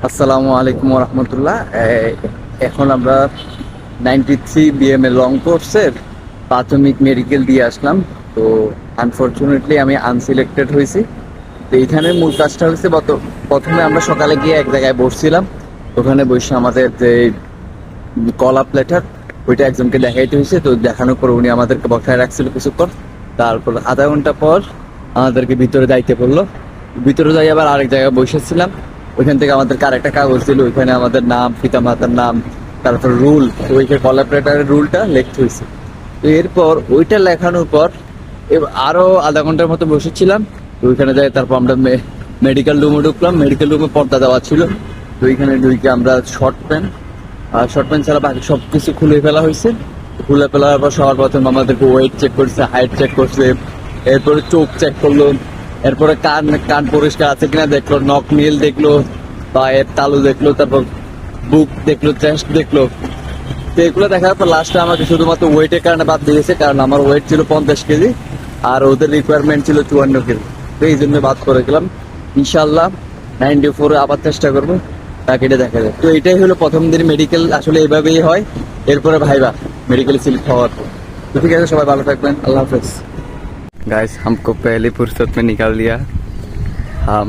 আসসালামু আলাইকুম রহমতুল্লাহ। এখন আমরা 93 বিএমএ লং কোর্সের প্রাথমিক মেডিকেল দিয়ে আসলাম। তো আনফরচুনেটলি আমি আনসিলেক্টেড হয়েছি। তো এইখানে মূল কাজটা হচ্ছে প্রথমে আমরা সকালে গিয়ে এক জায়গায় বসছিলাম। ওখানে বসে আমাদের যে কল আপ লেটার ওইটা একজনকে দেখাইতে হয়েছে। তো দেখানোর পর উনি আমাদেরকে বসায় রাখছিল কিছুক্ষণ। তারপর আধা ঘন্টা পর আমাদেরকে ভিতরে যাইতে বললো। ভিতরে যাই আবার আরেক জায়গায় বসেছিলাম। ওইখান থেকে আমাদেরকে আরেকটা কাগজ দিল, ওইখানে আমাদের নাম, পিতা মাতার নাম, তারপর রুল, ওইখানে কল আপ লেটারের রুলটা লিখতে হয়েছে। তো এরপর ওইটা লেখানোর পর আরো আধা ঘন্টার মতো বসেছিলাম। তো ওইখানে যাই তারপর আমরা মেডিকেল রুমে ঢুকলাম। মেডিকেল রুমে পর্দা দেওয়া ছিল। তো ওইখানে ঢুকে আমরা শর্ট প্যান্ট ছাড়া বাকি সব কিছু খুলে ফেলা হয়েছে। খুলে ফেলার পর সবার প্রথমে আমাদেরকে ওয়েট চেক করছে, হাইট চেক করছে, এরপরে চোখ চেক করলো, এরপরে কান কান পরিষ্কার আছে কিনা দেখলো, নখ নীল দেখলো, পায়ের তালু দেখলো, তারপর বুক দেখলো, চেস্ট দেখলো। তো এগুলো দেখার পর লাস্টে আমাকে শুধুমাত্র ওয়েটের কারণে বাদ দিয়েছে, কারণ আমার ওয়েট ছিল 50 কেজি আর ওদের রিকোয়ারমেন্ট ছিল 54 কেজি। তো এই জন্য বাদ করে গেলাম। ইনশাল্লাহ 94 আবার চেষ্টা করবো, তাকে এটা দেখা যায়। তো এটাই হলো প্রথম দিন মেডিকেল, আসলে এইভাবেই হয়। এরপরে ভাইবা মেডিকেল সিলেক্ট হওয়ার পর। তো ঠিক আছে, সবাই ভালো থাকবেন, আল্লাহ হাফেজ। गाइस हमको पहली फुर्सत में निकाल दिया हम